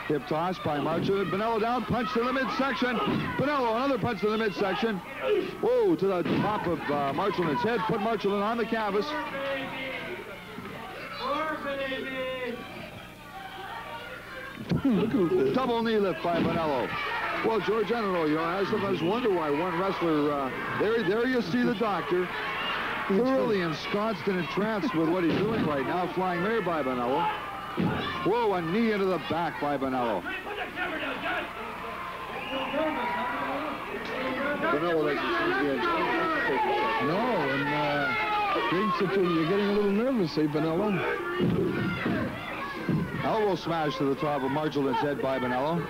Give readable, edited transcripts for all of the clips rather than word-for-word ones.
Hip toss by Marchelman. Bonello down, punch to the midsection. Bonello, another punch to the midsection. Whoa, to the top of Marchelman's head. Put Marchelman on the canvas. Double knee lift by Bonello. Well, George, I don't know, I sometimes wonder why one wrestler, there you see the doctor, thoroughly ensconced and entranced with what he's doing right now, flying there by Bonello. Whoa, a knee into the back by Bonello. Bonello no, and drinks it till you're getting a little nervous, say Bonello. Elbow smash to the top of Marchelman's head by Bonello.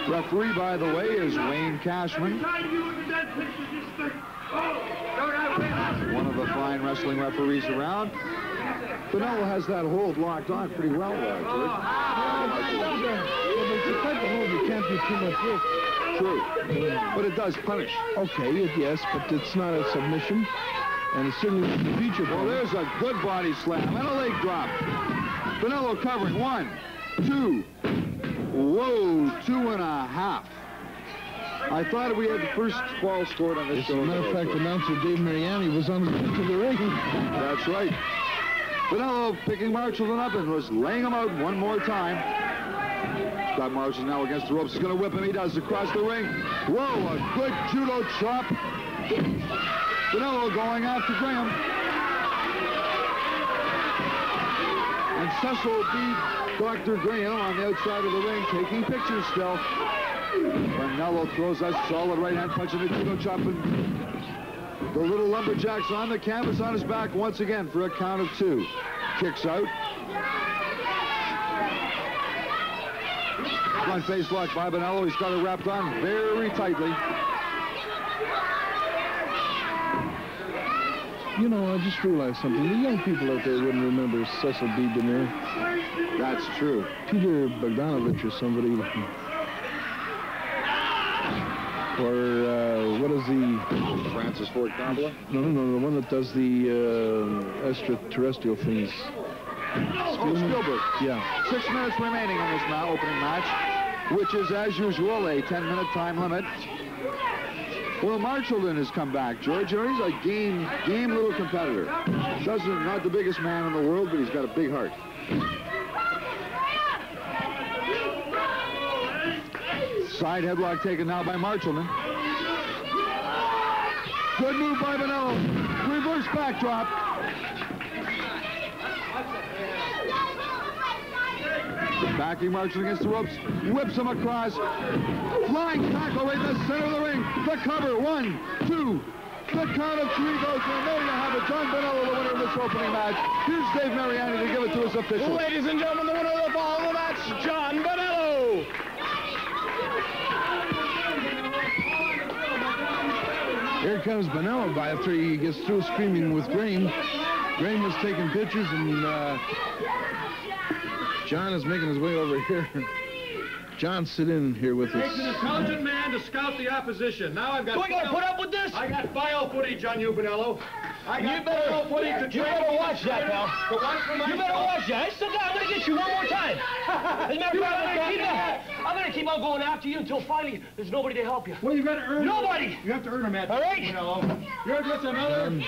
Referee, by the way, is Wayne Cashman. One of the fine wrestling referees around. Bonello has that hold locked on pretty well there, George. It's the type of hold you can't do too much with. True. But it does punish. Okay, yes, but it's not a submission. And it's certainly a feature. Well, there's a good body slam and a leg drop. Bonello covering. 1, 2. Whoa, 2.5. I thought we had the first fall scored on this show. As a matter of fact, announcer Dave Mariani was on the edge of the ring. That's right. Bonello picking Marchelman up and was laying him out one more time. Got Marchelman now against the ropes. He's going to whip him. He does across the ring. Whoa, a good judo chop. Bonello going after Graham. And Cecil beat Dr. Graham on the outside of the ring, taking pictures still. Bonello throws a solid right-hand punch and a judo chop. And the little lumberjack's on the canvas on his back once again for a count of 2. Kicks out. Front face lock by Bonello. He's got it wrapped on very tightly. You know, I just realized something. The young people out there wouldn't remember Cecil B. DeMille. That's true. Peter Bogdanovich or somebody. Or what is the... Francis Ford Coppola? No, the one that does the extraterrestrial things. Oh, Spielberg. Yeah. 6 minutes remaining in this opening match, which is, as usual, a 10-minute time limit. Well, Marchelman has come back, George. He's a game little competitor. Not the biggest man in the world, but he's got a big heart. Side headlock taken now by Marchelman. Good move by Bonello. Reverse backdrop. Backing Marchelman against the ropes. Whips him across. Flying tackle right in the center of the ring. The cover. 1, 2. The count of 3 goes. And there you have it. John Bonello, the winner of this opening match. Here's Dave Mariani to give it to us officially. Ladies and gentlemen, the winner of the ball of the match, John Bonello. Here comes Bonello by after he gets through screaming with Graham. Graham was taking pictures, and John is making his way over here. John, sit in here with us. Takes an intelligent man to scout the opposition. Now I've got... Do I gotta put up with this? I got file footage on you, Bonello. You better watch that, pal. You better watch that. Hey, sit down. I'm gonna get you one more time. As a matter of fact, I'm gonna keep on going after you until finally there's nobody to help you. Well, you gotta earn Nobody! You have to earn a match. All right? Bonello. You're just another... Don't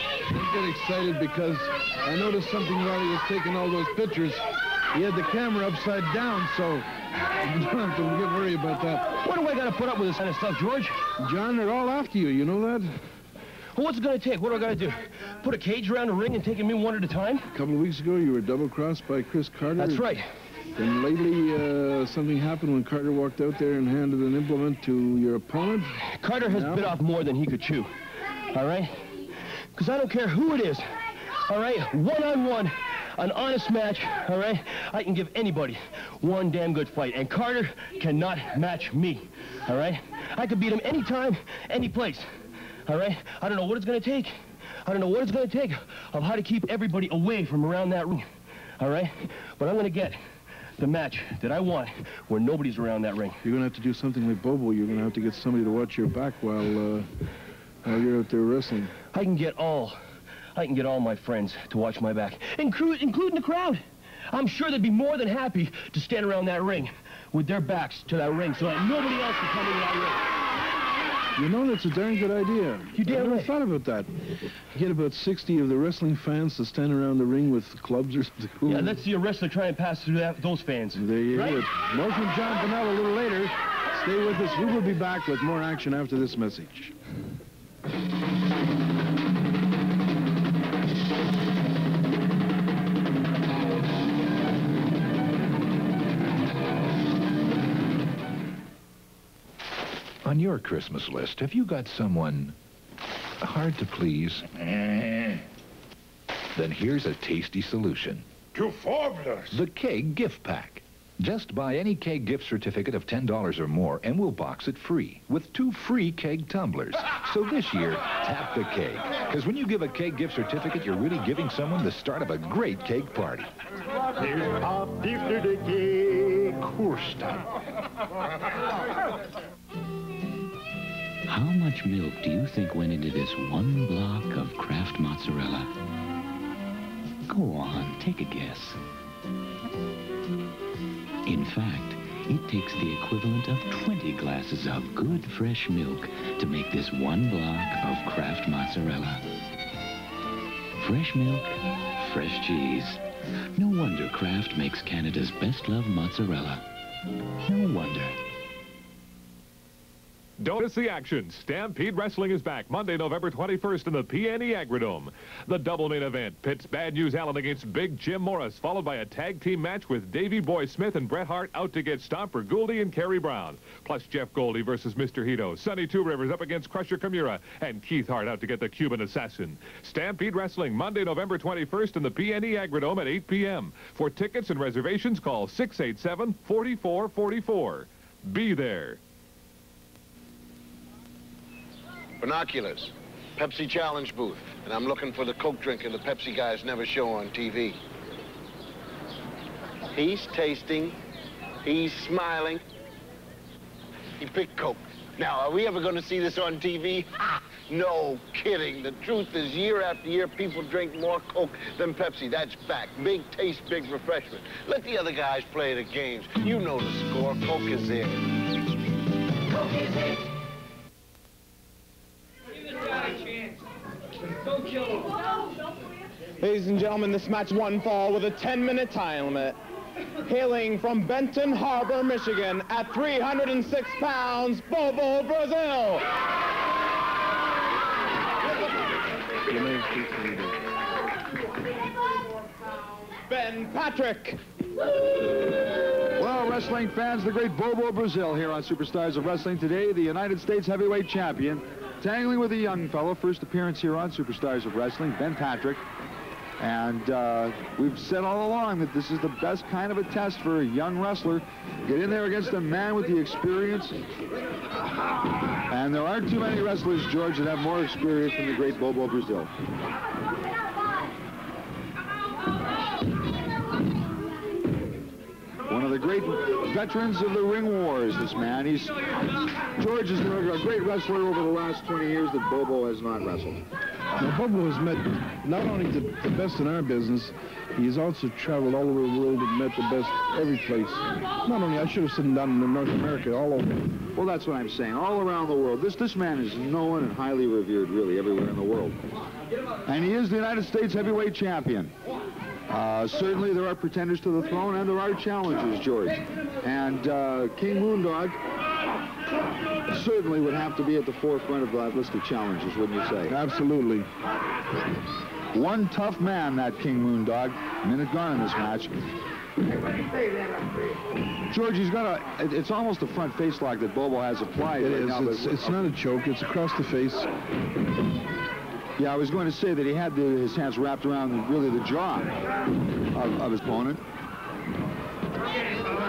get excited because I noticed something while he was taking all those pictures. He had the camera upside down, so you don't have to worry about that. What do I gotta put up with this kind of stuff, George? John, they're all after you. You know that? Well, what's it gonna take? What do I gotta do? Put a cage around the ring and take him in one at a time? A couple of weeks ago, you were double-crossed by Chris Carter. That's right. And lately, something happened when Carter walked out there and handed an implement to your opponent. Carter has bit off more than he could chew. All right? Because I don't care who it is. All right? One-on-one. An honest match, all right? I can give anybody one damn good fight, and Carter cannot match me, all right? I could beat him anytime, any place, all right? I don't know what it's gonna take. I don't know what it's gonna take of how to keep everybody away from around that ring, all right? But I'm gonna get the match that I want where nobody's around that ring. You're gonna have to do something like Bobo. You're gonna have to get somebody to watch your back while you're out there wrestling. I can get all I can get all my friends to watch my back, including the crowd. I'm sure they'd be more than happy to stand around that ring with their backs to that ring so that nobody else can come into that ring. You know, that's a darn good idea. You damn I never right. thought about that. Get about 60 of the wrestling fans to stand around the ring with clubs or something. Yeah, let's see a wrestler try and pass through those fans. There you right? have it. More from John Bonello a little later. Stay with us. We will be back with more action after this message. On your Christmas list, have you got someone hard to please? Then here's a tasty solution. Too fabulous. The Keg Gift Pack. Just buy any Keg gift certificate of $10 or more, and we'll box it free with 2 free Keg tumblers. So this year, tap the Keg. Because when you give a Keg gift certificate, you're really giving someone the start of a great Keg party. Here's pop after the keg. Course time. How much milk do you think went into this 1 block of Kraft mozzarella? Go on, take a guess. In fact, it takes the equivalent of 20 glasses of good fresh milk to make this 1 block of Kraft mozzarella. Fresh milk, fresh cheese. No wonder Kraft makes Canada's best-loved mozzarella. No wonder. Don't miss the action. Stampede Wrestling is back Monday, November 21st in the PNE Agradome. The double main event pits Bad News Allen against Big Jim Morris, followed by a tag team match with Davey Boy Smith and Bret Hart out to get Stomper Gouldy and Kerry Brown. Plus Jeff Goldie versus Mr. Hito, Sonny Two Rivers up against Crusher Kimura, and Keith Hart out to get the Cuban Assassin. Stampede Wrestling Monday, November 21st in the PNE Agradome at 8 p.m. For tickets and reservations, call 687-4444. Be there. Binoculars, Pepsi Challenge booth, and I'm looking for the Coke drinker the Pepsi guys never show on TV. He's tasting, he's smiling. He picked Coke. Now, are we ever going to see this on TV? Ha! No kidding. The truth is, year after year, people drink more Coke than Pepsi. That's fact. Big taste, big refreshment. Let the other guys play the games. You know the score. Coke is it. Coke is it. Ladies and gentlemen, this match 1 fall with a 10-minute time limit. Hailing from Benton Harbor, Michigan, at 306 pounds, Bobo, Brazil. Ben Patrick. Well, wrestling fans, the great Bobo Brazil here on Superstars of Wrestling today, the United States heavyweight champion, tangling with a young fellow. First appearance here on Superstars of Wrestling, Ben Patrick. And we've said all along that this is the best kind of a test for a young wrestler. Get in there against a man with the experience. And there aren't too many wrestlers, George, that have more experience than the great Bobo Brazil. One of the great veterans of the ring wars, this man. George is a great wrestler over the last 20 years that Bobo has not wrestled. Now, Bobo has met not only the best in our business, he's also traveled all over the world and met the best every place. Not only, I should have said down in North America, all over. Well, that's what I'm saying. All around the world. This man is known and highly revered, really, everywhere in the world. And he is the United States heavyweight champion. Certainly there are pretenders to the throne, and there are challengers, George. And King Moondog certainly would have to be at the forefront of that list of challengers, wouldn't you say? Absolutely. One tough man, that King Moondog. Minute gone in this match. George, he's got it's almost a front face lock that Bobo has applied. It right is. now, It's not a choke. It's across the face. Yeah, I was going to say that he had his hands wrapped around really the jaw of his opponent.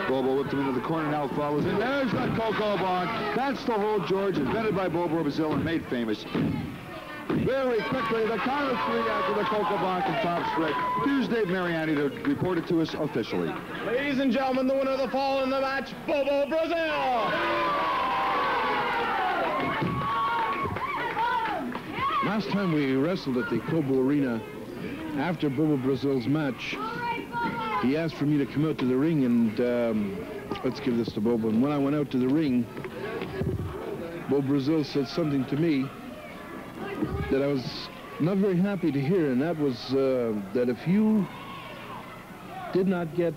Bobo whipped him into the corner, now follows in. There's the Coco Bonk. That's the hold, George, invented by Bobo Brazil and made famous. Very quickly, the count of 3 after the Coco Bonk and top straight. Here's Dave Mariani to report it to us officially. Ladies and gentlemen, the winner of the fall in the match, Bobo Brazil. Last time we wrestled at the Cobo Arena, after Bobo Brazil's match, he asked for me to come out to the ring and, let's give this to Bobo. And when I went out to the ring, Bobo Brazil said something to me that I was not very happy to hear, and that was that if you did not get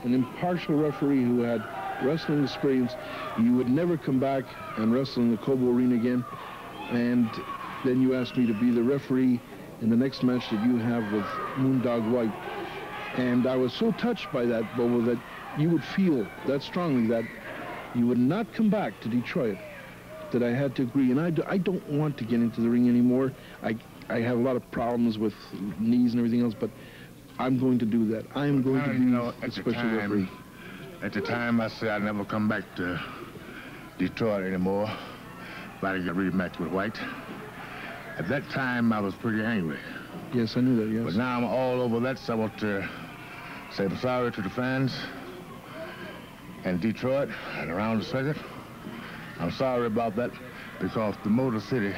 an impartial referee who had wrestling experience, you would never come back and wrestle in the Cobo Arena again. And then you asked me to be the referee in the next match that you have with Moondog White. And I was so touched by that, Bobo, that you would feel that strongly that you would not come back to Detroit, that I had to agree. And I don't want to get into the ring anymore. I have a lot of problems with knees and everything else, but I'm going to do that. I am going to be a special referee. At the time, I said I'd never come back to Detroit anymore if I got rematched with White. At that time, I was pretty angry. Yes, I knew that, yes. But now I'm all over that, so I want to say I'm sorry to the fans in Detroit and around the circuit. I'm sorry about that because the Motor City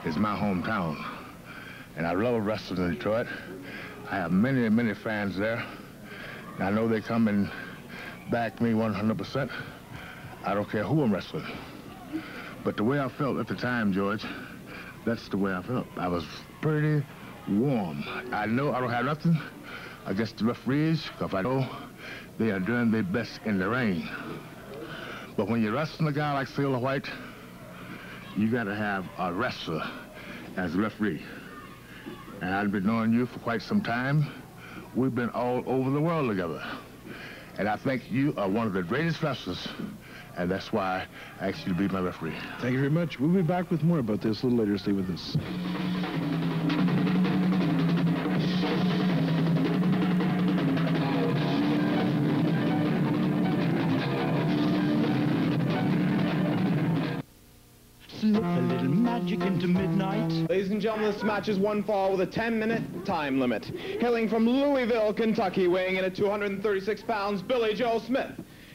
is my hometown. And I love wrestling in Detroit. I have many, many fans there. And I know they come and back me 100%. I don't care who I'm wrestling. But the way I felt at the time, George, that's the way I felt. I was pretty warm. I know I don't have nothing against the referees because I know they are doing their best in the ring. But when you're wrestling a guy like Sailor White, you got to have a wrestler as a referee. And I've been knowing you for quite some time. We've been all over the world together. And I think you are one of the greatest wrestlers, and that's why I asked you to be my referee. Thank you very much. We'll be back with more about this a little later. Stay with us. Slip a little magic into midnight. Ladies and gentlemen, this match is one fall with a 10-minute time limit. Hailing from Louisville, Kentucky, weighing in at 236 pounds, Billy Joe Smith.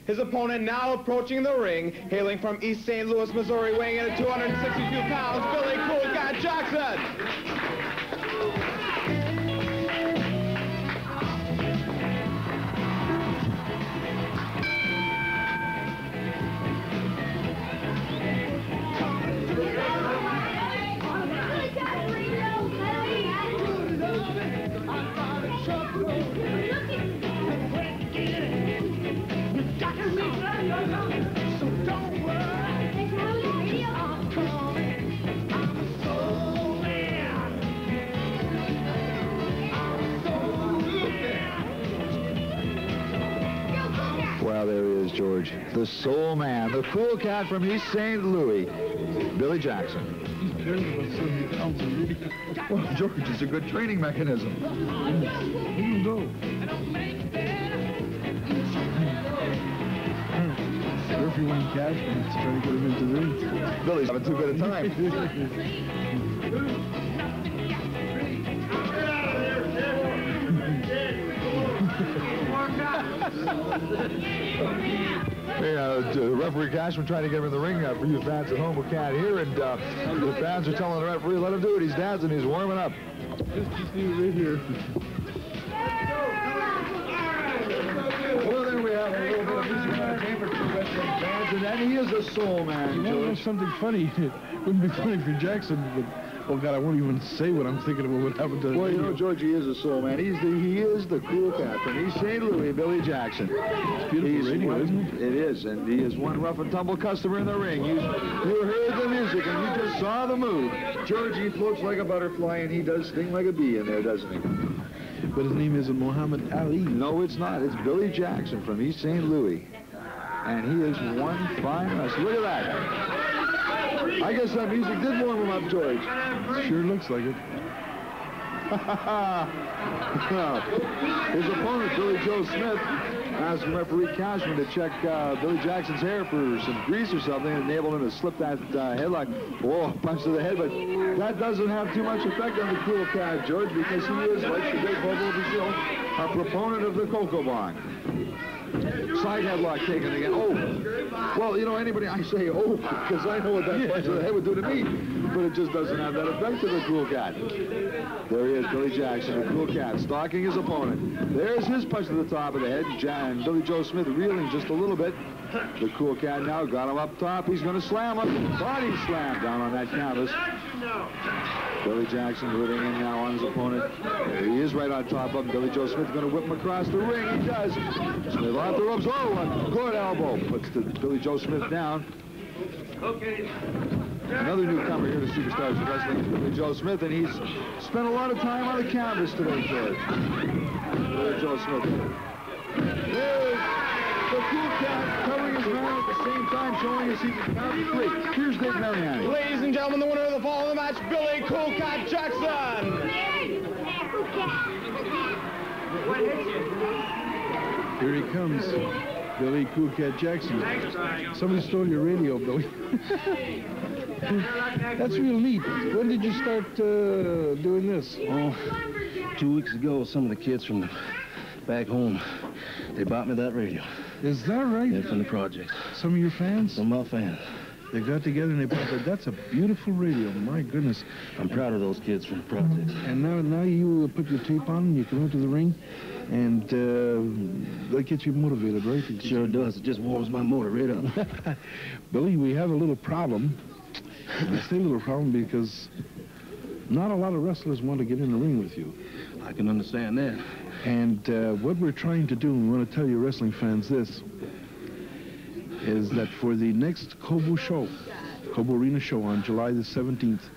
His opponent now approaching the ring, hailing from East St. Louis, Missouri, weighing in at 262 pounds, Billy Cool Cat Jackson. Well, there he is, George. The soul man, the cool cat from East St. Louis, Billy Jackson. Well, George, it's a good training mechanism. Here you go. Referee won cash and it's trying to get him into the ring. Billy's having too good a time. Referee Cashman trying to get him in the ring for you fans at home who can't hear, and the fans are telling the referee, let him do it. He's dancing, he's warming up. Just leave it right here. Well, there we have a little bit of music entertainment for wrestling fans, and he is a soul man, You know, something funny. It wouldn't be funny for Jackson, but oh God, I won't even say what I'm thinking about what happened to him. Well, you know, George, he is a soul man. He is the cool cat from East St. Louis, Billy Jackson. It's beautiful radio, isn't it? It is, and he is one rough and tumble customer in the ring. You heard the music, and you just saw the move. George, he floats like a butterfly, and he does sting like a bee in there, doesn't he? But his name isn't Muhammad Ali. No, it's not. It's Billy Jackson from East St. Louis. And he is one fine wrestler. Look at that. I guess that music did warm him up, George. Sure looks like it. His opponent, Billy Joe Smith, asked referee Cashman to check Billy Jackson's hair for some grease or something and enable him to slip that headlock. Whoa, punch to the head, but that doesn't have too much effect on the cool cat, George, because he is, like the big Bobo Brazil, a proponent of the Coco Bond. Side headlock taken again. Oh, well, you know, anybody, I say, oh, because I know what that punch to the head would do to me. but it just doesn't have that effect to the Cool Cat. There he is, Billy Jackson, the Cool Cat, stalking his opponent. There's his punch to the top of the head, and Billy Joe Smith reeling just a little bit. The Cool Cat now got him up top. He's going to slam him. Body slam down on that canvas. Billy Jackson rooting in now on his opponent. There he is right on top of him. Billy Joe Smith going to whip him across the ring. He does. Smith off the ropes. Oh, a good elbow. Puts the Billy Joe Smith down. Okay. Another newcomer here to Superstars of Wrestling is Billy Joe Smith, and he's spent a lot of time on the canvas today, George. Billy Joe Smith. There's the Cool Cat covering his man at the same time, showing us he can count 3. Here's Dave Mariani. Ladies and gentlemen, the winner of the fall of the match, Billy Cool Cat Jackson. Here he comes, Billy Cool Cat Jackson. Somebody stole your radio, Billy. That's real neat. When did you start doing this? Oh, 2 weeks ago, some of the kids from back home, they bought me that radio. Is that right? Yeah, from the project. Some of your fans? Some of my fans. They got together and they bought that. That's a beautiful radio. My goodness. I'm proud of those kids from the project. And now you put your tape on and you come out to the ring, and that gets you motivated, right? It sure does. It just warms my motor right up. Billy, we have a little problem. And I say a little problem because not a lot of wrestlers want to get in the ring with you. I can understand that. And what we're trying to do, and we want to tell you wrestling fans this, is that for the next Cobo Arena show on July the 17th,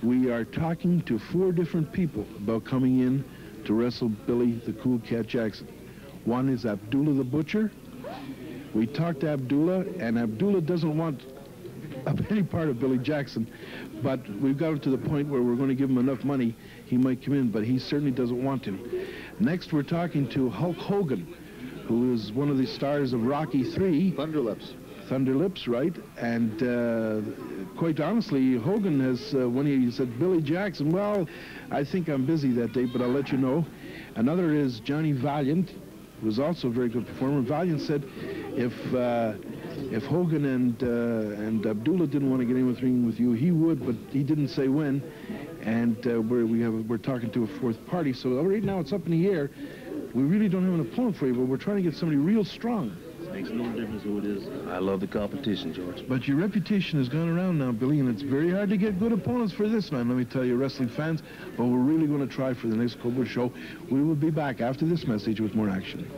we are talking to 4 different people about coming in to wrestle Billy the Cool Cat Jackson. One is Abdullah the Butcher. We talked to Abdullah, and Abdullah doesn't want any part of Billy Jackson, but we've got him to the point where we're going to give him enough money, he might come in, but he certainly doesn't want to. Next, we're talking to Hulk Hogan, who is one of the stars of Rocky III. Thunderlips, right? And quite honestly, Hogan has, when he said Billy Jackson, well, I think I'm busy that day, but I'll let you know. Another is Johnny Valiant, who's also a very good performer. Valiant said if Hogan and Abdullah didn't want to get in with ring with you, he would, but he didn't say when. And we're talking to a 4th party, so right now it's up in the air. We really don't have an opponent for you, but we're trying to get somebody real strong. It makes no difference who it is. I love the competition, George. But your reputation has gone around now, Billy, and it's very hard to get good opponents for this, man. Let me tell you, wrestling fans, but we're really going to try for the next Cobra show. We will be back after this message with more action.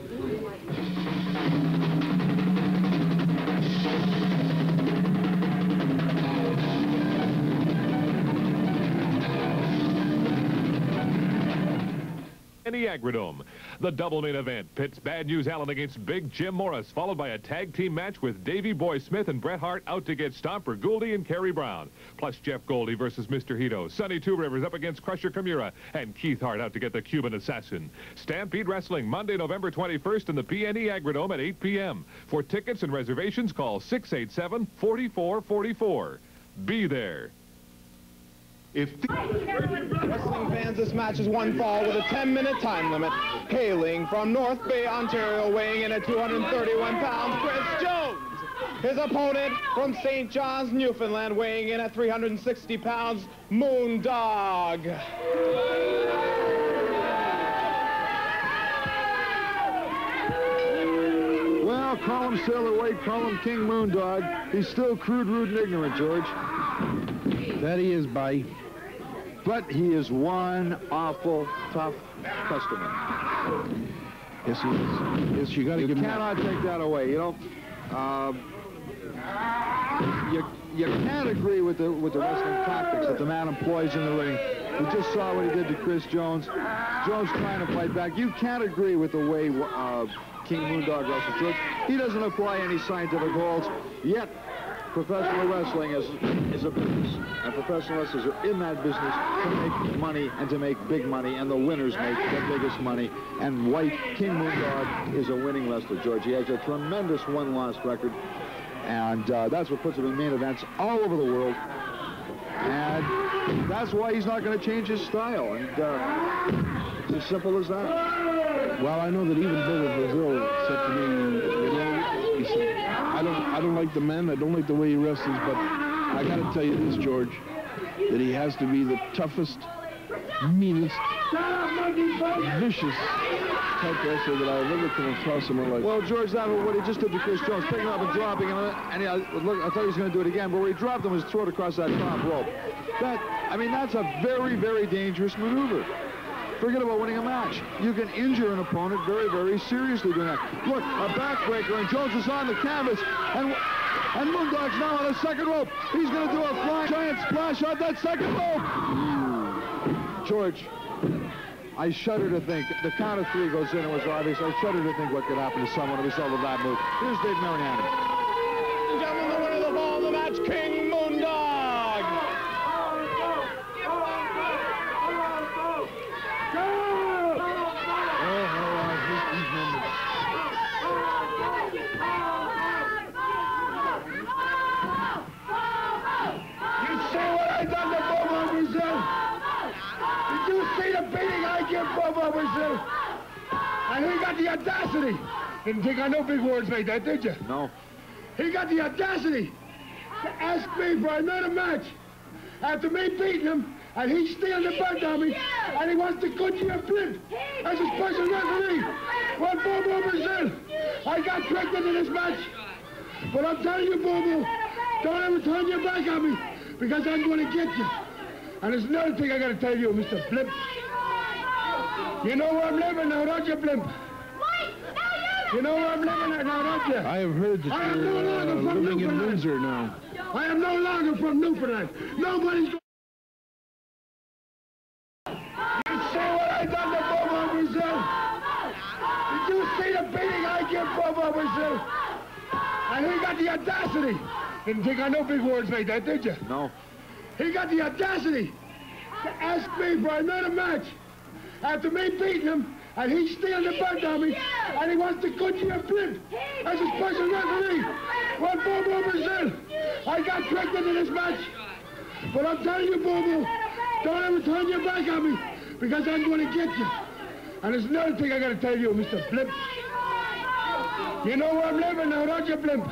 PNE Agradome. The double main event pits Bad News Allen against Big Jim Morris, followed by a tag team match with Davey Boy Smith and Bret Hart out to get Stomper Gouldy and Kerry Brown. Plus Jeff Goldie versus Mr. Hito. Sonny Two Rivers up against Crusher Kimura, and Keith Hart out to get the Cuban Assassin. Stampede Wrestling, Monday, November 21st in the PNE Agradome at 8 p.m. For tickets and reservations, call 687-4444. Be there. Wrestling fans, this match is one fall with a 10-minute time limit. Hailing from North Bay, Ontario, weighing in at 231 pounds, Chris Jones. His opponent from St. John's, Newfoundland, weighing in at 360 pounds, Moondog. Well, call him Sailor White, call him King Moondog. He's still crude, rude, and ignorant, George. That he is, by. But he is one awful tough customer. Yes, he is. Yes, you got to give him that. You cannot take that away. You know, you can't agree with the wrestling tactics that the man employs in the ring. You just saw what he did to Chris Jones. Jones trying to fight back. You can't agree with the way King Moondog wrestles. George, he doesn't apply any scientific holds, yet professional wrestling is a business, and professional wrestlers are in that business to make money and to make big money, and the winners make the biggest money. And White, King Moondog, is a winning wrestler, George. He has a tremendous one-loss record, and that's what puts him in main events all over the world. And that's why he's not going to change his style, and it's as simple as that. Well, I know that even Bobo Brazil said to me, you know, he said, I don't like the man, I don't like the way he wrestles, but I got to tell you this, George. that he has to be the toughest, meanest, vicious type wrestler that I've ever come across in my life. Well, George, that was what he just did to Chris Jones, picking him up and dropping him, and look, I thought he was going to do it again, but when he dropped him, was throw it across that top rope. I mean, that's a very, very dangerous maneuver. Forget about winning a match. You can injure an opponent very, very seriously doing that. Look, a backbreaker, and Jones is on the canvas, and Moondog's now on the second rope. He's going to do a flying giant splash on that second rope. George, I shudder to think. The count of three goes in. It was obvious. I shudder to think what could happen to someone as a result of that move. Here's Dave Mariani. Gentlemen, the winner of the ball of the match, King Moondog. Did you see the beating I give Bubba, Brazil? And he got the audacity. Didn't think I know big words like that, did you? No. He got the audacity to ask me for another match after me beating him, and he's stealing the belt on me, and he wants to Goodyear Flint as a special referee. Well, Bobo, Brazil, I got tricked into this match, but I'm telling you, Bobo, don't ever turn your back on me, because I'm going to get you. And there's another thing I got to tell you, Mr. Blimp. You know where I'm living now, don't you, Blimp? You know where I'm living at now, don't you? I have heard that you're living in Windsor now. I am no longer from Newfoundland. Nobody's going. You see what I done to Bobo, Brazil? Did you see the beating I give Bobo, Brazil? And he got the audacity. Didn't think I know big words like that, did you? No. He got the audacity to ask me for another match after me beating him, and he's stealing the belt on me, and he wants to Goodyear Flint as a special referee. Well, Bobo, Brazil, I got tricked into this match, but I'm telling you, Bobo, don't ever turn your back on me, because I'm going to get you. And there's another thing I got to tell you, Mr. Blimp. You know where I'm living now, don't you, Blimp?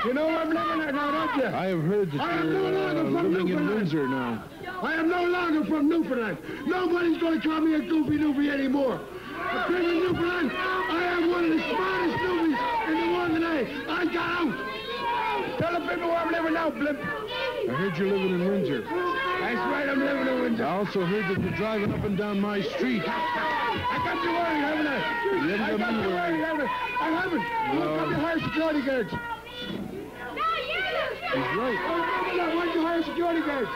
You know where I'm living at now, don't you? I have heard that you're living in Windsor now. I am no longer from Newfoundland. Nobody's going to call me a goofy Newfie anymore. I've been in Newfoundland. I am one of the smartest Newfies in the world today. I got out. Tell the people where I'm living now, Blimp. I heard you're living in Windsor. That's right, I'm living in Windsor. I also heard that you're driving up and down my street. I got you worried, haven't I? You haven't got me worried. I haven't. Look up the higher security guards. He's right. Why did you hire security guards?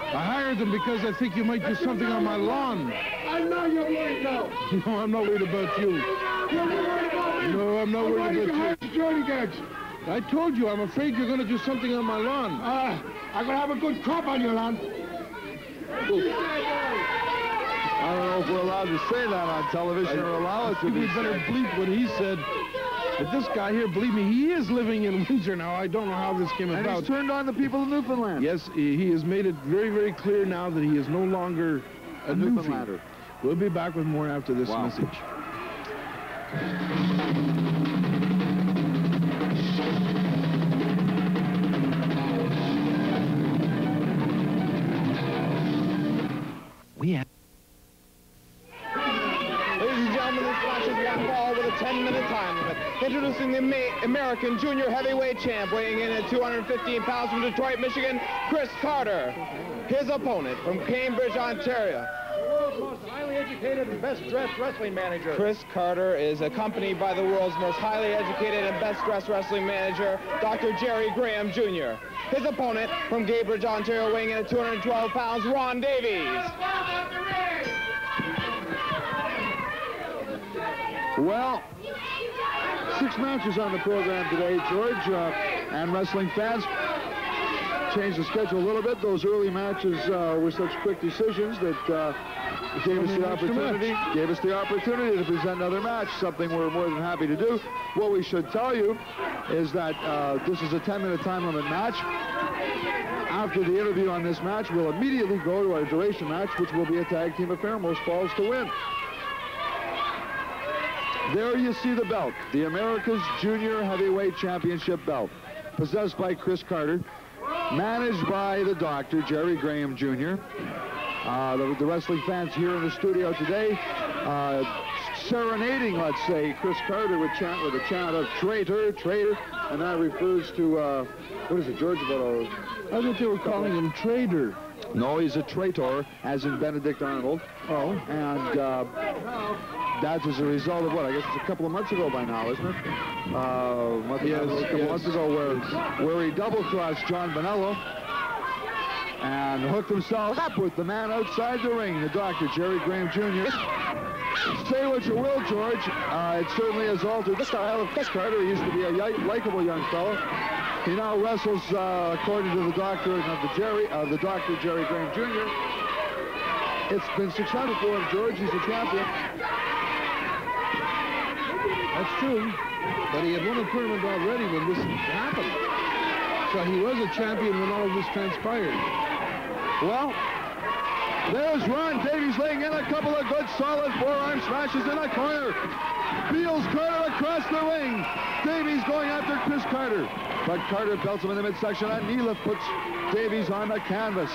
I hired them because I think you might do something on my lawn. I know you're worried now. No, I'm not worried about you. You're worried about me? No, I'm not worried Why did you hire about you. security guards? I told you, I'm afraid you're going to do something on my lawn. I'm going to have a good crop on your lawn. I don't know if we're allowed to say that on television or allow it to be. We better bleep what he said. But this guy here, believe me, he is living in Windsor now. I don't know how this came And about. he's turned on the people of Newfoundland. Yes, he has made it very, very clear now that he is no longer a Newfoundlander. We'll be back with more after this message. We have... Ladies and gentlemen, this match is one fall with a 10-minute time limit. Introducing the American Junior Heavyweight Champ, weighing in at 215 pounds from Detroit, Michigan, Chris Carter. His opponent from Cambridge, Ontario. The world's most highly educated and best-dressed wrestling manager. Chris Carter is accompanied by the world's most highly educated and best-dressed wrestling manager, Dr. Jerry Graham, Jr. His opponent from Cambridge, Ontario, weighing in at 212 pounds, Ron Davies. Well, 6 matches on the program today, George, and wrestling fans. Changed the schedule a little bit. Those early matches were such quick decisions that gave us the opportunity to present another match, something we're more than happy to do. What we should tell you is that this is a 10-minute time limit match. After the interview on this match, we'll immediately go to our duration match, which will be a tag team affair, most falls to win. There you see the belt, the America's Junior Heavyweight Championship belt, possessed by Chris Carter. managed by the doctor, Jerry Graham Jr. The wrestling fans here in the studio today serenading, let's say, Chris Carter with a chant of traitor, traitor, and that refers to, what is it, George? I thought they were calling him traitor. No, he's a traitor, as in Benedict Arnold. Oh. And that's as a result of what? I guess it's a couple of months ago by now, isn't it? A couple months ago where he double-crossed John Bonello and hooked himself up with the man outside the ring, the doctor, Jerry Graham Jr. Say what you will, George. It certainly has altered the style of Chris Carter. He used to be a likable young fellow. He now wrestles, according to the doctor of the doctor, Jerry Graham Jr. It's been successful for him, George. He's a champion. That's true. But he had won a tournament already when this happened. So he was a champion when all of this transpired. Well, there's Ron Davies laying in a couple of good solid forearm smashes in a corner. Beals Carter across the ring. Davies going after Chris Carter. But Carter belts him in the midsection. A knee lift puts Davies on the canvas.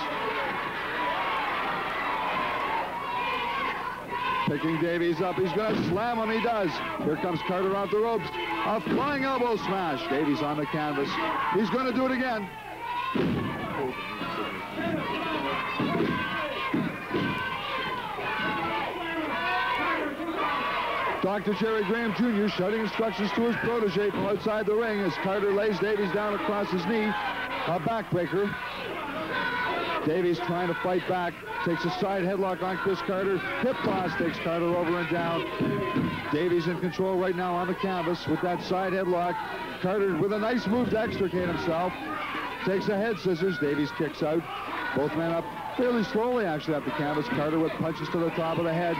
Picking Davies up. He's going to slam him. He does. Here comes Carter off the ropes. A flying elbow smash. Davies on the canvas. He's going to do it again. Dr. Jerry Graham Jr. shouting instructions to his protege from outside the ring as Carter lays Davies down across his knee. A backbreaker. Davies trying to fight back. Takes a side headlock on Chris Carter. Hip toss takes Carter over and down. Davies in control right now on the canvas with that side headlock. Carter with a nice move to extricate himself. Takes a head scissors. Davies kicks out. Both men up fairly slowly, actually, up the canvas. Carter with punches to the top of the head.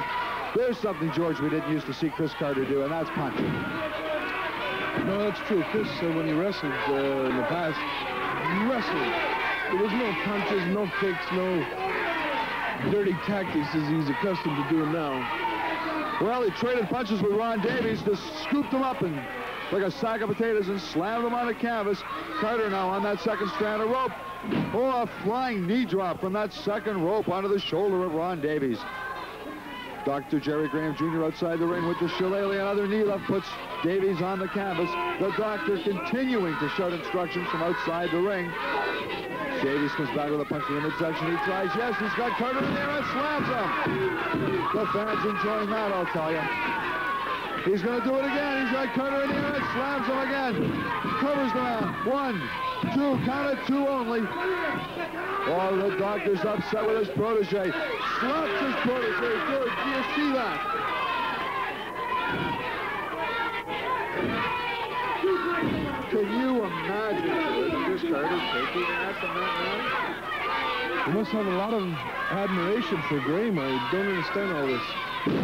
There's something, George, we didn't used to see Chris Carter do, and that's punching. No, that's true. Chris, when he wrestled in the past, he wrestled. There was no punches, no kicks, no dirty tactics as he's accustomed to doing now. Well, he traded punches with Ron Davies, just scooped him up and like a sack of potatoes and slammed him on the canvas. Carter now on that second strand of rope. Oh, a flying knee drop from that second rope onto the shoulder of Ron Davies. Dr. Jerry Graham Jr. outside the ring with the shillelagh. Another knee left puts Davies on the canvas. The doctor continuing to shout instructions from outside the ring. Davies comes back with a punch to the midsection. He tries. Yes, he's got Carter in there and slams him. The fans enjoying that, I'll tell you. He's going to do it again. He's got Carter in there and slams him again. Covers the man. 1, 2, count it 2 only. Oh, the doctor's upset with his protege. Slaps his protege. George, do you see that? Can you imagine Chris Carter taking that from that man? He must have a lot of admiration for Graham. I don't understand all this.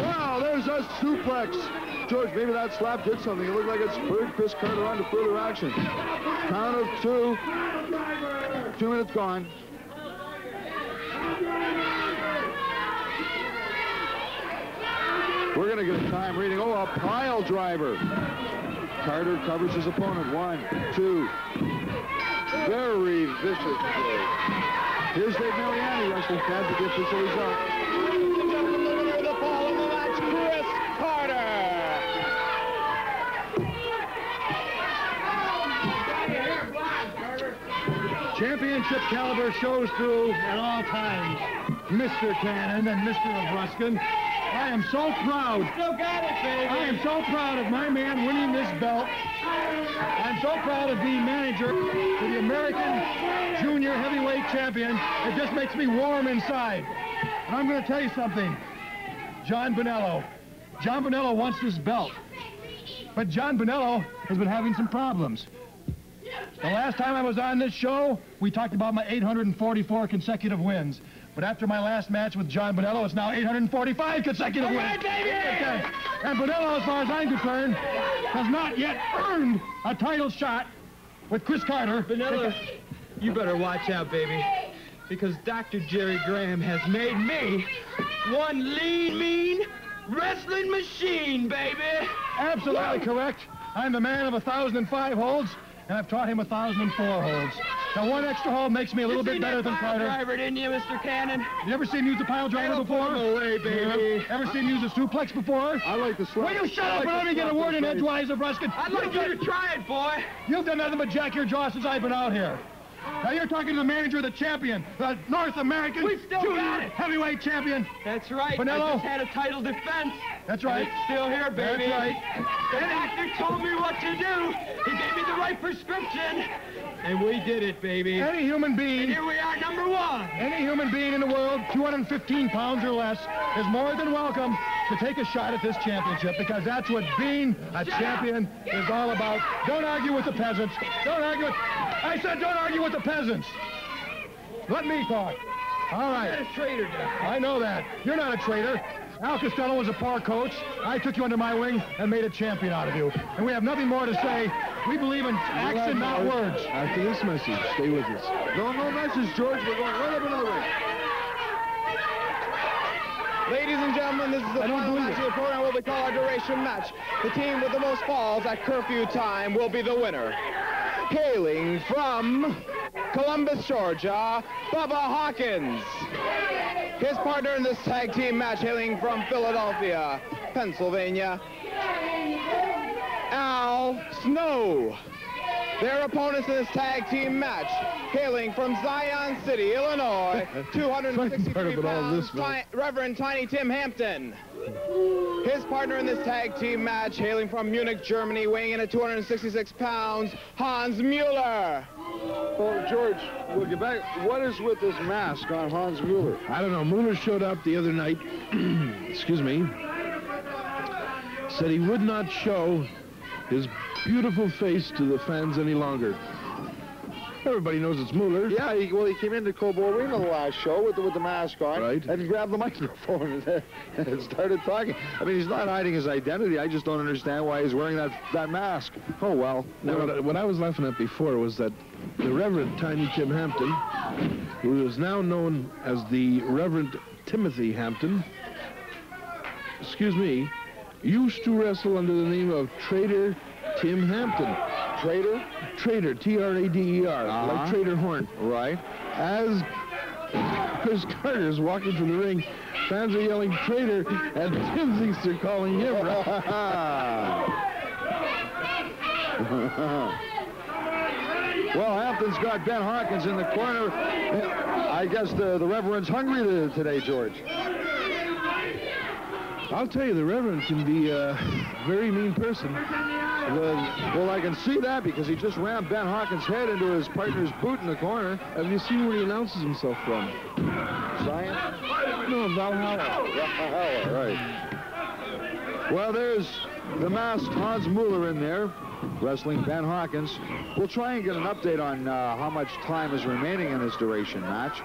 Wow, there's a suplex. George, maybe that slap did something. It looked like it spurred Chris Carter on to further action. Count of 2. 2 minutes gone. We're going to get a time reading. Oh, a pile driver. Carter covers his opponent. 1, 2. Very vicious play. Here's Dave Mariani, wrestling fans, with the official result. The fall of the match, Chris Carter. Championship caliber shows through at all times. Mr. Cannon and Mr. Avruskin. I am so proud. Still got it, baby. I am so proud of my man winning this belt. I'm so proud of being manager to the American Junior Heavyweight Champion. It just makes me warm inside. And I'm going to tell you something. John Bonello wants this belt. But John Bonello has been having some problems. The last time I was on this show, we talked about my 844 consecutive wins. But after my last match with John Bonello, it's now 845 consecutive wins. Right, baby! Okay. And Bonello, as far as I'm concerned, has not yet earned a title shot with Chris Carter. Bonello, you better watch out, baby. Because Dr. Jerry Graham has made me one lean, mean wrestling machine, baby. Absolutely correct. I'm the man of 1,005 holds, and I've taught him 1,004 holds. Now, one extra hole makes me a little bit better than Carter. Driver, didn't you, Mr. Cannon? You ever seen him use a pile driver before? Away, baby. Ever seen him use a suplex before? I like the slap. Will you shut up and let me get a word in edgewise, Avruskin? I'd like you to try it, boy. You've done nothing but jack your jaw since I've been out here. Now you're talking to the manager of the champion, the North American Junior Heavyweight Champion. That's right. Bonello. I just had a title defense. That's right. And it's still here, baby. That's right. The doctor told me what to do. He gave me the right prescription. And we did it, baby. Any human being. And here we are, #1. Any human being in the world, 215 pounds or less, is more than welcome to take a shot at this championship, because that's what being a champion is all about. Don't argue with the peasants. Don't argue with... I said don't argue with the peasants. Let me talk. All right. You're a traitor, Doctor. I know that. You're not a traitor. Al Costello was a poor coach. I took you under my wing and made a champion out of you. And we have nothing more to say. We believe in action, not words. After this message, stay with us. No message, George. We're going right up into the ring. Ladies and gentlemen, this is the final match of the program, what we call our duration match. The team with the most falls at curfew time will be the winner. Hailing from Columbus, Georgia, Bubba Hawkins. His partner in this tag team match, hailing from Philadelphia, Pennsylvania, Al Snow. Their opponents in this tag team match, hailing from Zion City, Illinois, 263 pounds, Reverend Tiny Tim Hampton. His partner in this tag team match, hailing from Munich, Germany, weighing in at 266 pounds, Hans Mueller. Well, George, we'll get back. What is with this mask on Hans Mueller? I don't know. Mueller showed up the other night, excuse me, said he would not show his beautiful face to the fans any longer. Everybody knows it's Mueller. Yeah, he came into Cobo Arena the last show with the mask on. Right. And he grabbed the microphone and started talking. I mean, he's not hiding his identity. I just don't understand why he's wearing that mask. Oh, well. Now, what I was laughing at before was that the Reverend Tiny Tim Hampton, who is now known as the Reverend Timothy Hampton, excuse me, used to wrestle under the name of Trader Tim Hampton. Trader? Trader, T-R-A-D-E-R, like Trader Horn. Right. As Chris Carter is walking to the ring, fans are yelling Trader, and Tim thinks they're calling him. Well, Hampton's got Ben Hawkins in the corner. I guess the Reverend's hungry today, George. I'll tell you, the Reverend can be a very mean person. Well, I can see that because he just rammed Ben Hawkins' head into his partner's boot in the corner. Have you seen where he announces himself from? Zion? No, Valhalla. Valhalla, right. Well, there's the masked Hans Mueller in there, wrestling Ben Hawkins. We'll try and get an update on how much time is remaining in this duration match.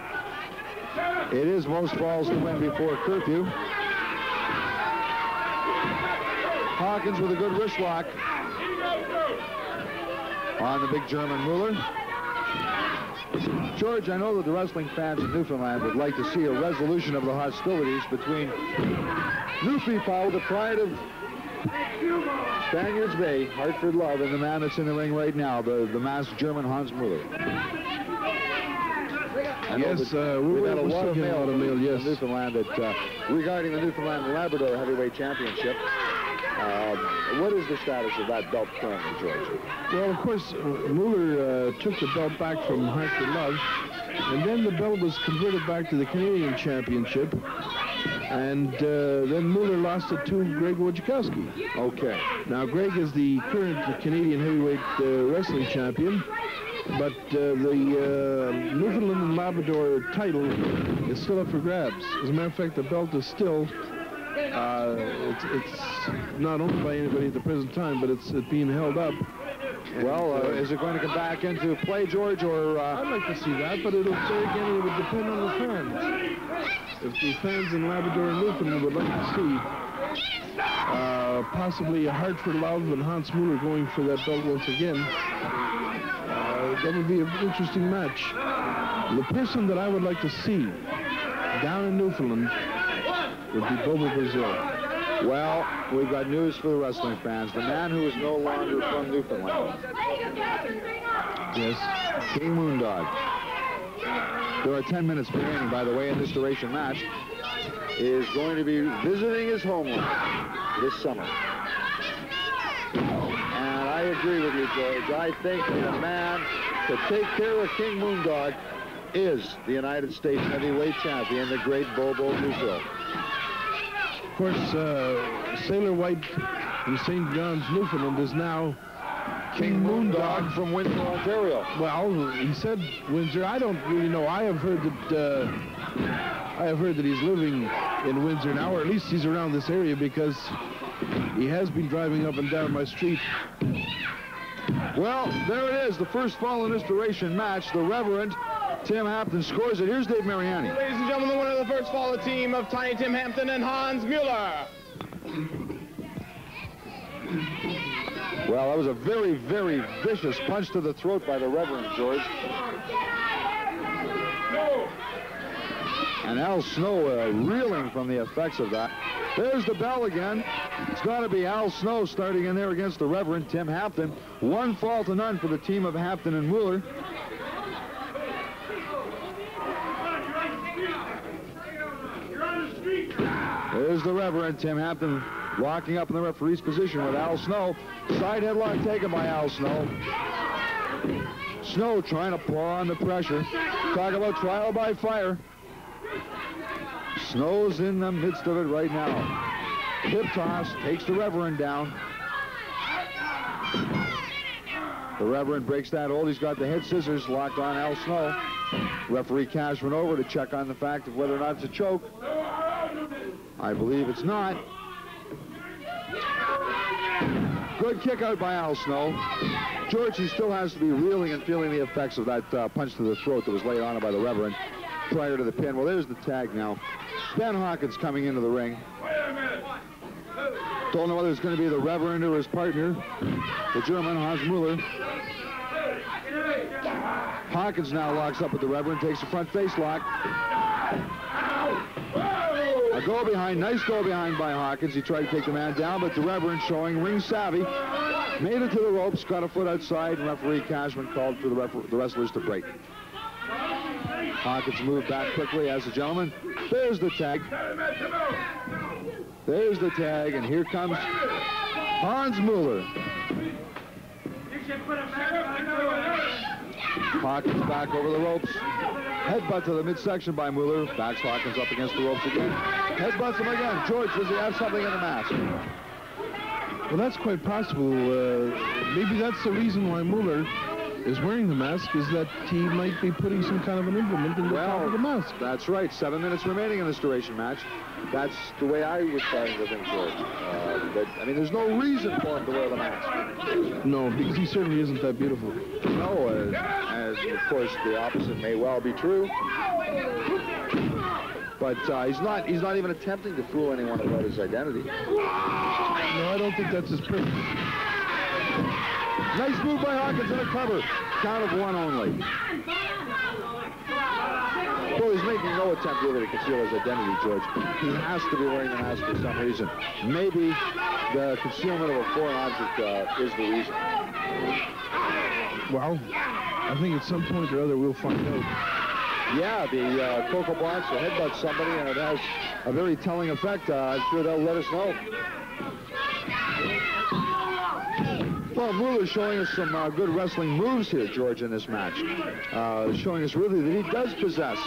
It is most falls to win before curfew. Hawkins with a good wrist lock on the big German Mueller. George, I know that the wrestling fans in Newfoundland would like to see a resolution of the hostilities between Newfie the pride of Spaniards Bay, Hartford Love, and the man that's in the ring right now, the masked German Hans Mueller. Yes, we've had a lot of mail, yes. in Newfoundland regarding the Newfoundland and Labrador Heavyweight Championship. What is the status of that belt currently, George? Well, of course, Mueller took the belt back from Hartford Love, and then the belt was converted back to the Canadian Championship, and then Mueller lost it to Greg Wojciechowski. Okay. Now, Greg is the current Canadian heavyweight wrestling champion, but the Newfoundland and Labrador title is still up for grabs. As a matter of fact, the belt is still it's not owned by anybody at the present time, but it's being held up. Well, is it going to come back into play, George, or... I'd like to see that, but there again, it would depend on the fans. If the fans in Labrador and Newfoundland would like to see possibly a Hartford Love and Hans Mueller going for that belt once again, that would be an interesting match. The person that I would like to see down in Newfoundland would be Bobo Brazil. Well, we've got news for the wrestling fans. The man who is no longer from Newfoundland Yes. King Moondog. There are 10 minutes remaining, by the way, in this duration match. Is going to be visiting his homeland this summer. And I agree with you, George. I think the man to take care of King Moondog is the United States heavyweight champion, the great Bobo Brazil. Of course, Sailor White from St. John's, Newfoundland is now King Moondog from Windsor, Ontario. Well, he said Windsor. I don't really know. I have heard that he's living in Windsor now, or at least he's around this area, because he has been driving up and down my street. Well, there it is, the first fall in this duration match. The Reverend Tim Hampton scores it. Here's Dave Mariani. Ladies and gentlemen, the winner of the first fall, the team of Tiny Tim Hampton and Hans Mueller. Well, that was a very, very vicious punch to the throat by the Reverend, George. And Al Snow reeling from the effects of that. There's the bell again. It's got to be Al Snow starting in there against the Reverend Tim Hampton. 1 fall to none for the team of Hampton and Mueller. There's the Reverend Tim Hampton locking up in the referee's position with Al Snow. Side headlock taken by Al Snow. Snow trying to paw on the pressure. Talk about trial by fire. Snow's in the midst of it right now. Hip toss takes the Reverend down. The Reverend breaks that hold. He's got the head scissors locked on Al Snow. Referee Cashman over to check on the fact of whether or not it's a choke. I believe it's not. Good kick out by Al Snow. George, he still has to be reeling and feeling the effects of that punch to the throat that was laid on him by the Reverend prior to the pin. Well, there's the tag now. Ben Hawkins coming into the ring. Don't know whether it's going to be the Reverend or his partner, the German, Hans Mueller. Hawkins now locks up with the Reverend, takes a front face lock. A go behind, nice go behind by Hawkins. He tried to take the man down, but the Reverend, showing ring savvy, made it to the ropes, got a foot outside, and referee Cashman called for the wrestlers to break. Hawkins moved back quickly as a gentleman. There's the tag. There's the tag, and here comes Hans Mueller. Hawkins back over the ropes. Headbutt to the midsection by Mueller. Backs Hawkins up against the ropes again. Headbutts him again. George, does he have something in the mask? Well, that's quite possible. Maybe that's the reason why Mueller is wearing the mask, is that he might be putting some kind of an implement in the top of the mask. That's right. 7 minutes remaining in this duration match. That's the way I was starting to think, George. But, I mean, there's no reason for him to wear the mask. No, because he certainly isn't that beautiful. No, as of course, the opposite may well be true. But he's not even attempting to fool anyone about his identity. No, I don't think that's his purpose. Nice move by Hawkins in a cover. Count of 1 only. Well, he's making no attempt really to conceal his identity, George. He has to be wearing the mask for some reason. Maybe the concealment of a foreign object is the reason. Well, I think at some point or other we'll find out. Yeah, the Coco Blocks will headbutt somebody, and it has a very telling effect. I'm sure they'll let us know. Well, Mueller's showing us some good wrestling moves here, George, in this match. Showing us really that he does possess,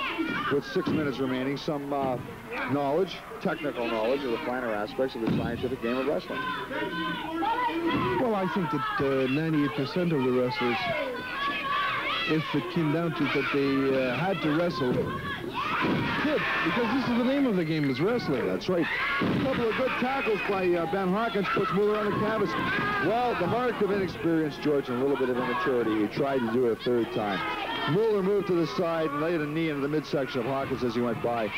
with 6 minutes remaining, some knowledge, technical knowledge of the finer aspects of the scientific game of wrestling. Well, I think that 98% of the wrestlers, if it came down to it, that they had to wrestle, did, because this is the name of the game, is wrestling. That's right. A couple of good tackles by Ben Hawkins puts Mueller on the canvas. Well, the mark of inexperience, George, and a little bit of immaturity. He tried to do it a third time. Mueller moved to the side and laid a knee into the midsection of Hawkins as he went by,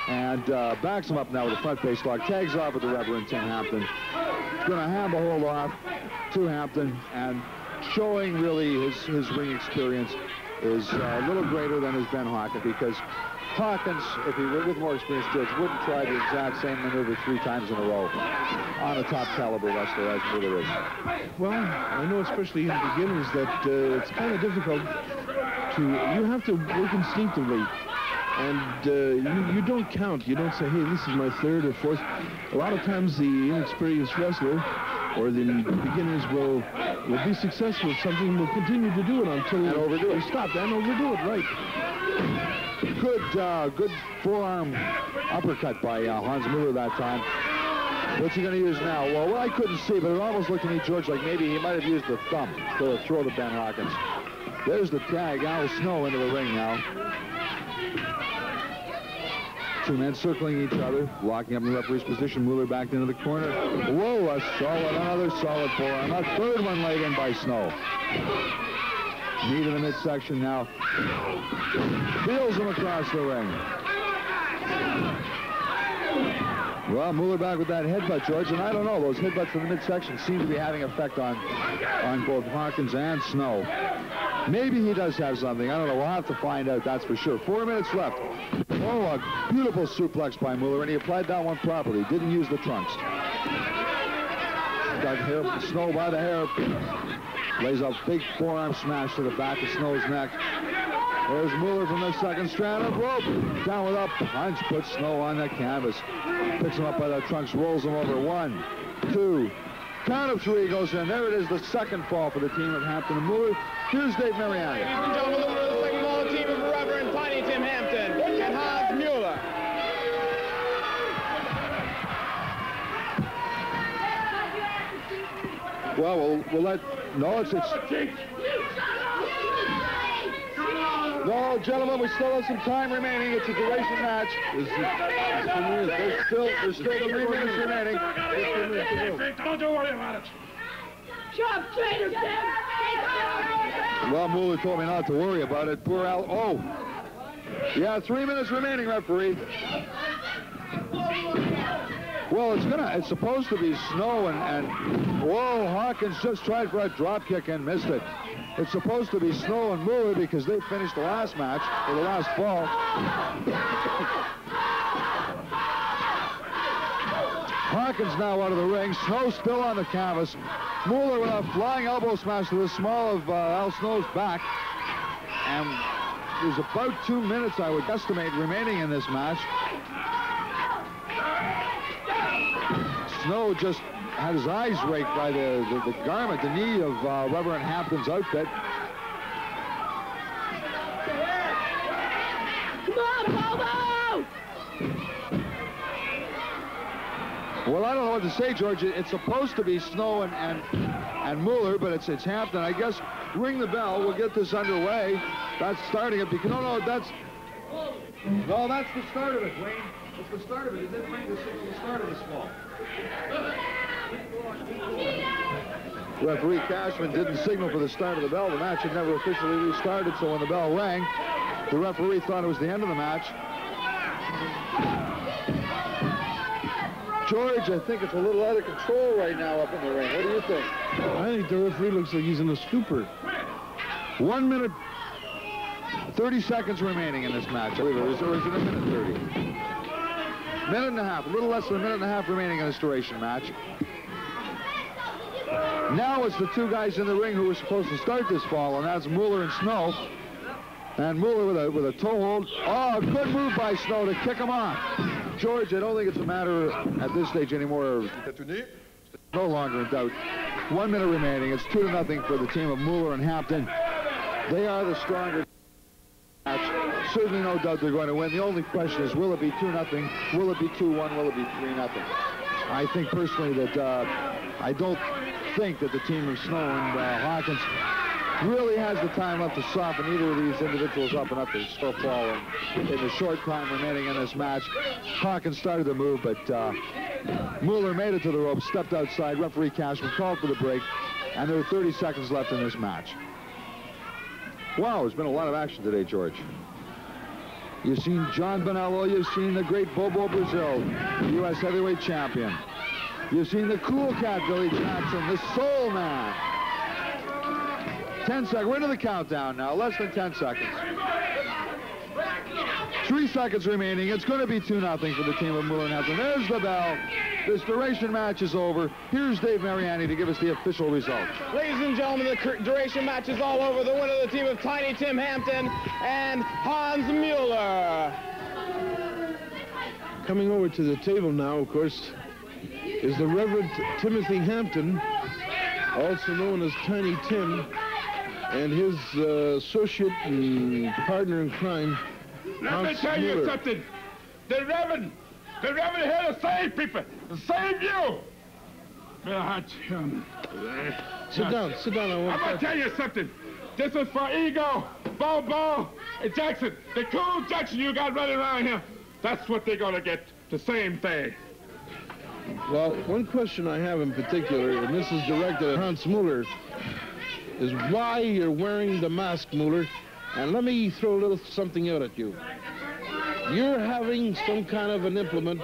and backs him up now with a front face lock. Tags off with the Reverend Tim Hampton. He's going to hand the hold off to Hampton, and showing really his ring experience is a little greater than his Ben Hawkins, because Hawkins, if he were with more experience, George, wouldn't try the exact same maneuver 3 times in a row on a top caliber wrestler as Mueller is. Well, I know especially in beginners that it's kind of difficult to, you have to work instinctively. And you don't count. You don't say, hey, this is my 3rd or 4th. A lot of times the inexperienced wrestler or the beginners will be successful at something and will continue to do it until they stop and overdo it, right. Good forearm uppercut by Hans Mueller that time. What's he going to use now? Well, I couldn't see, but it almost looked to me, George, like maybe he might have used the thumb to throw to Ben Hawkins. There's the tag. Al Snow into the ring now. 2 men circling each other, locking up in the referee's position. Mueller backed into the corner. Whoa, another solid forearm. A 3rd one laid in by Snow. Knee to the midsection now. Feels him across the ring. Well, Mueller back with that headbutt, George, and I don't know, those headbutts in the midsection seem to be having effect on both Hawkins and Snow. Maybe he does have something. I don't know. We'll have to find out, that's for sure. 4 minutes left. Oh, a beautiful suplex by Mueller, and he applied that one properly. Didn't use the trunks. Got hair, Snow by the hair. Lays a big forearm smash to the back of Snow's neck. There's Mueller from the 2nd strand of rope. Down with a punch, puts Snow on the canvas. Picks him up by the trunks, rolls him over. 1, 2. Count of 3 goes in. There it is, the 2nd fall for the team of Hampton and Mueller. Here's Dave Mariani. Ladies and gentlemen, the winner of the 2nd fall, the team of Reverend, Tiny Tim Hampton, and Hans Mueller. Well, we'll let... No, it's... No, gentlemen, we still have some time remaining. It's a duration match. There's still the 3 minutes remaining. Don't worry about it. Jump, traitor, Well, Mueller told me not to worry about it. Poor Al. Oh. Yeah, 3 minutes remaining, referee. Well, it's supposed to be Snow and whoa, Hawkins just tried for a drop kick and missed it. It's supposed to be Snow and Mueller because they finished the last match, or the last fall. Hawkins now out of the ring. Snow still on the canvas. Mueller with a flying elbow smash to the small of Al Snow's back. And there's about 2 minutes, I would estimate, remaining in this match. Snow just had his eyes raked by the garment, the knee of Reverend Hampton's outfit. Come on, Bobo! Well, I don't know what to say, George. It's supposed to be Snow and Mueller, but it's Hampton. I guess ring the bell. We'll get this underway. That's starting it. Because, no, that's the start of it, Wayne. It's the start of it. It didn't ring the signal the start of this fall. Referee Cashman didn't signal for the start of the bell. The match had never officially restarted, so when the bell rang, the referee thought it was the end of the match. George, I think it's a little out of control right now up in the ring. What do you think? I think the referee looks like he's in a stupor. 1 minute, 30 seconds remaining in this match. I believe it is, or is it a minute 30? Minute and a half, a little less than a minute and a half remaining in this duration match. Now it's the 2 guys in the ring who were supposed to start this fall, and that's Mueller and Snow. And Mueller with a toe hold. Oh, good move by Snow to kick him off. George, I don't think it's a matter at this stage anymore. No longer in doubt. 1 minute remaining. It's 2-0 for the team of Mueller and Hampton. They are the stronger match. Certainly no doubt they're going to win. The only question is, will it be 2-0? Will it be 2-1? Will it be 3-0? I think personally that I don't think that the team of Snow and Hawkins really has the time left to soften either of these individuals up enough to still fall in the short time remaining in this match. Hawkins started the move, but Mueller made it to the rope, stepped outside. Referee Cashman called for the break, and there are 30 seconds left in this match. Wow, there's been a lot of action today, George. You've seen John Bonello. You've seen the great Bobo Brazil, U.S. heavyweight champion. You've seen the cool cat, Billy Jackson, the soul man. 10 seconds. We're into the countdown now. Less than 10 seconds. 3 seconds remaining. It's going to be 2-0 for the team of Mueller and Hampton. There's the bell. This duration match is over. Here's Dave Mariani to give us the official results. Ladies and gentlemen, the duration match is all over. The winner of the team of Tiny Tim Hampton and Hans Mueller. Coming over to the table now, of course, is the Reverend Timothy Hampton, also known as Tiny Tim, and his associate and partner in crime, Let me tell you something. The Reverend here to save people, to save you. Sit down. I'm going to tell you something. This is for Ego, Bobo, and Jackson. The cool Jackson you got running around here. That's what they're going to get. The same thing. Well, one question I have in particular, and this is directed at Hans Mueller, is why you're wearing the mask, Mueller. And let me throw a little something out at you. You're having some kind of an implement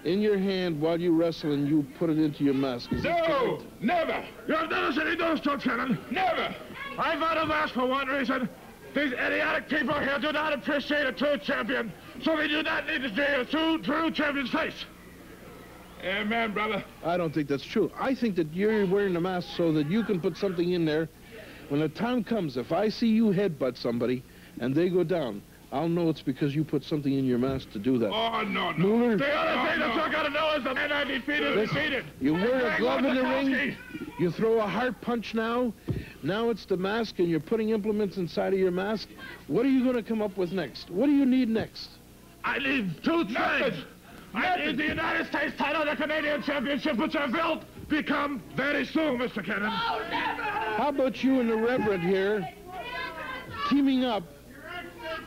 in your hand while you wrestle and you put it into your mask. Is that correct? Never. You've never said he does, George Cannon. Never. I've got a mask for one reason. These idiotic people here do not appreciate a true champion, so they do not need to see a true champion's face. Amen, brother. I don't think that's true. I think that you're wearing the mask so that you can put something in there. When the time comes, if I see you headbutt somebody and they go down, I'll know it's because you put something in your mask to do that. Oh, no. Mueller, The only thing that you got to know is the man I defeated. You wear a glove in the ring. You throw a heart punch now. Now it's the mask, and you're putting implements inside of your mask. What are you going to come up with next? What do you need next? I need 2 things. I need the United States title, the Canadian Championship, which I will become very soon, Mr. Cannon. Oh, never! How about you and the Reverend here teaming up,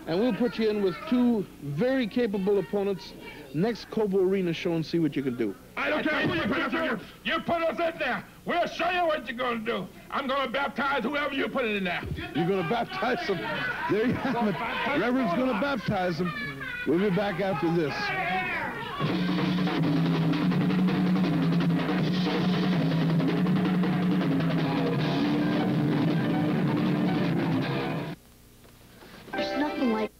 and we'll put you in with 2 very capable opponents next Cobo Arena show and see what you can do. I don't care who you put us in. You put us in there. We'll show you what you're going to do. I'm going to baptize whoever you put it in there. You're going to baptize them. There you have it. Reverend's going to baptize them. We'll be back after this. There's nothing like...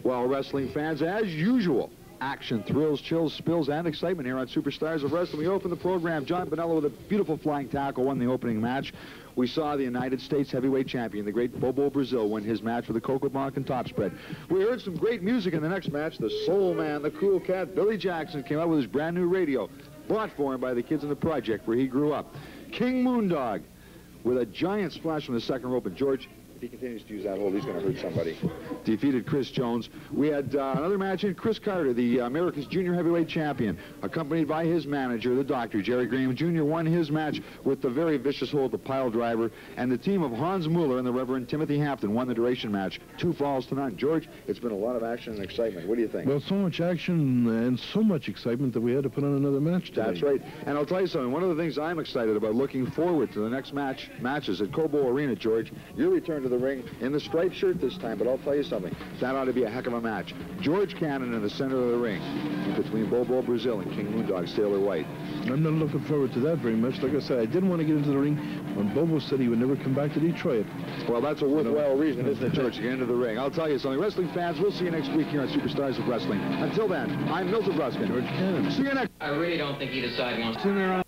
Well, wrestling fans, as usual, action, thrills, chills, spills, and excitement here on Superstars of Wrestling. We open the program. John Bonello with a beautiful flying tackle won the opening match. We saw the United States heavyweight champion, the great Bobo Brazil, win his match with a Coco Bonk and top spread. We heard some great music in the next match. The soul man, the cool cat, Billy Jackson, came out with his brand new radio, bought for him by the kids in the project where he grew up. King Moondog with a giant splash from the second rope. And George, if he continues to use that hold, he's going to hurt somebody. Defeated Chris Jones. We had another match in Chris Carter, the America's Junior Heavyweight Champion, accompanied by his manager, the Doctor, Jerry Graham Jr., won his match with the very vicious hold, the pile driver, and the team of Hans Mueller and the Reverend Timothy Hampton won the duration match, 2 falls to none. George, it's been a lot of action and excitement. What do you think? Well, so much action and so much excitement that we had to put on another match today. That's right. And I'll tell you something. One of the things I'm excited about, looking forward to the next matches at Cobo Arena, George, your return to the ring in the striped shirt this time, but I'll tell you something. That ought to be a heck of a match. George Cannon in the center of the ring between Bobo Brazil and King Moondog Sailor White. I'm not looking forward to that very much. Like I said, I didn't want to get into the ring when Bobo said he would never come back to Detroit. Well, that's a worthwhile reason, isn't it, George, to get into the ring. I'll tell you something. Wrestling fans, we'll see you next week here on Superstars of Wrestling. Until then, I'm Milt Avruskin. George Cannon. See you next. I really don't think either side wants to.